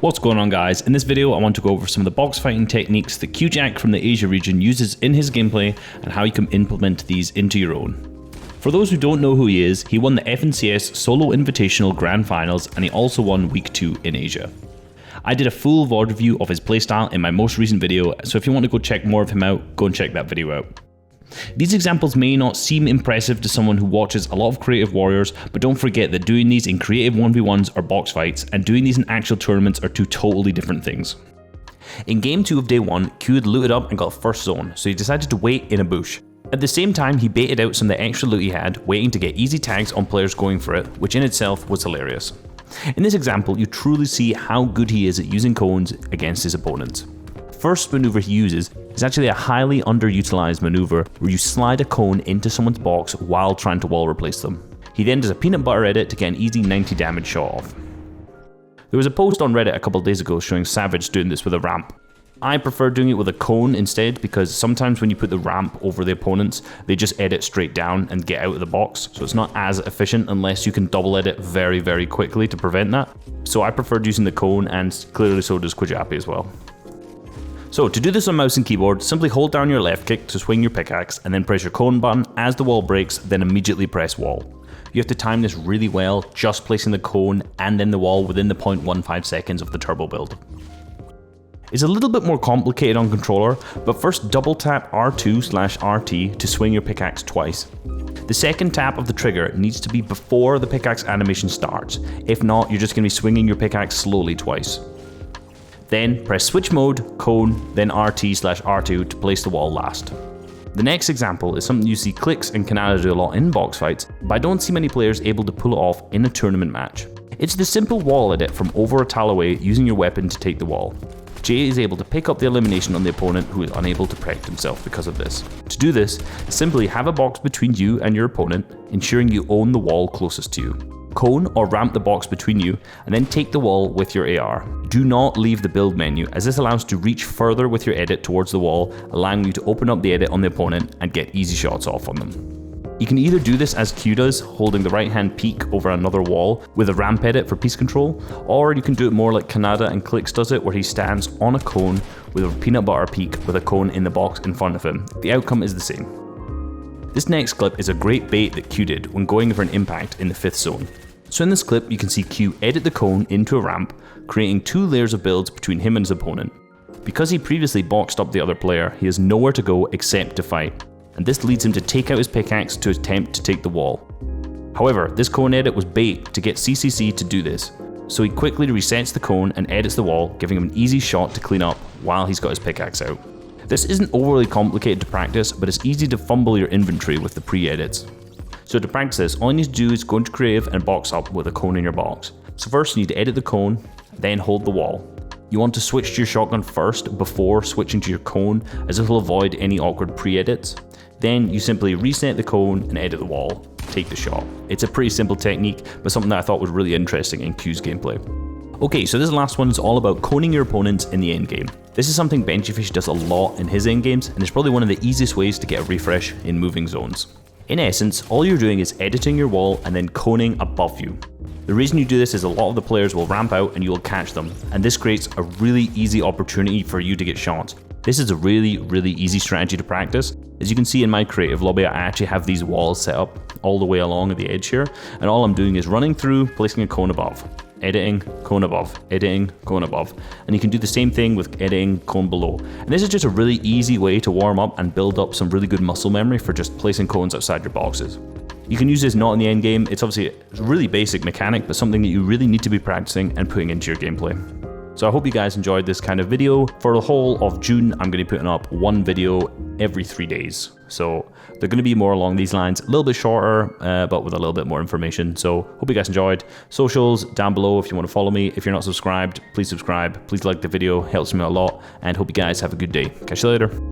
What's going on, guys? In this video I want to go over some of the box fighting techniques that Qjappy from the Asia region uses in his gameplay and how you can implement these into your own. For those who don't know who he is, he won the FNCS Solo Invitational Grand Finals and he also won Week 2 in Asia. I did a full VOD review of his playstyle in my most recent video, so if you want to go check more of him out, go and check that video out. These examples may not seem impressive to someone who watches a lot of creative warriors, but don't forget that doing these in creative 1v1s or box fights and doing these in actual tournaments are two totally different things. In game 2 of day 1, Q had looted up and got first zone, so he decided to wait in a bush. At the same time, he baited out some of the extra loot he had, waiting to get easy tags on players going for it, which in itself was hilarious. In this example, you truly see how good he is at using cones against his opponents. First maneuver he uses is actually a highly underutilized maneuver where you slide a cone into someone's box while trying to wall replace them. He then does a peanut butter edit to get an easy 90 damage shot off. There was a post on Reddit a couple days ago showing Savage doing this with a ramp. I prefer doing it with a cone instead because sometimes when you put the ramp over the opponents, they just edit straight down and get out of the box, so it's not as efficient unless you can double edit very, very quickly to prevent that. So I preferred using the cone, and clearly so does Qjappy as well. So to do this on mouse and keyboard, simply hold down your left click to swing your pickaxe and then press your cone button as the wall breaks, then immediately press wall. You have to time this really well, just placing the cone and then the wall within the 0.15 seconds of the turbo build. It's a little bit more complicated on controller, but first double tap R2/RT to swing your pickaxe twice. The second tap of the trigger needs to be before the pickaxe animation starts, if not you're just going to be swinging your pickaxe slowly twice. Then press switch mode, cone, then RT/R2 to place the wall last. The next example is something you see Clix and Canada do a lot in box fights, but I don't see many players able to pull it off in a tournament match. It's the simple wall edit from over a tile away using your weapon to take the wall. Jay is able to pick up the elimination on the opponent who is unable to protect himself because of this. To do this, simply have a box between you and your opponent, ensuring you own the wall closest to you. Cone or ramp the box between you and then take the wall with your AR. Do not leave the build menu, as this allows you to reach further with your edit towards the wall, allowing you to open up the edit on the opponent and get easy shots off on them. You can either do this as Q does, holding the right hand peak over another wall with a ramp edit for piece control, or you can do it more like Canada and Clix does it, where he stands on a cone with a peanut butter peak with a cone in the box in front of him. The outcome is the same. This next clip is a great bait that Q did when going for an impact in the 5th zone. So in this clip you can see Q edit the cone into a ramp, creating 2 layers of builds between him and his opponent. Because he previously boxed up the other player, he has nowhere to go except to fight, and this leads him to take out his pickaxe to attempt to take the wall. However, this cone edit was bait to get CCC to do this, so he quickly resets the cone and edits the wall, giving him an easy shot to clean up while he's got his pickaxe out. This isn't overly complicated to practice, but it's easy to fumble your inventory with the pre-edits. So to practice this, all you need to do is go into creative and box up with a cone in your box. So first you need to edit the cone, then hold the wall. You want to switch to your shotgun first before switching to your cone, as this will avoid any awkward pre-edits. Then you simply reset the cone and edit the wall, take the shot. It's a pretty simple technique, but something that I thought was really interesting in Q's gameplay. Okay, so this last one is all about coning your opponents in the endgame. This is something Benchyfish does a lot in his endgames, and it's probably one of the easiest ways to get a refresh in moving zones. In essence, all you're doing is editing your wall and then coning above you. The reason you do this is a lot of the players will ramp out and you will catch them, and this creates a really easy opportunity for you to get shots. This is a really easy strategy to practice. As you can see in my creative lobby, I actually have these walls set up all the way along at the edge here, and all I'm doing is running through, placing a cone above, editing, cone above, editing, cone above, and you can do the same thing with editing, cone below. And this is just a really easy way to warm up and build up some really good muscle memory for just placing cones outside your boxes. You can use this not in the end game. It's obviously a really basic mechanic, but something that you really need to be practicing and putting into your gameplay. So I hope you guys enjoyed this kind of video. For the whole of June, I'm going to be putting up one video every 3 days. So they're going to be more along these lines, a little bit shorter, but with a little bit more information. So hope you guys enjoyed. Socials down below if you want to follow me. If you're not subscribed, please subscribe. Please like the video, helps me out a lot. And hope you guys have a good day. Catch you later.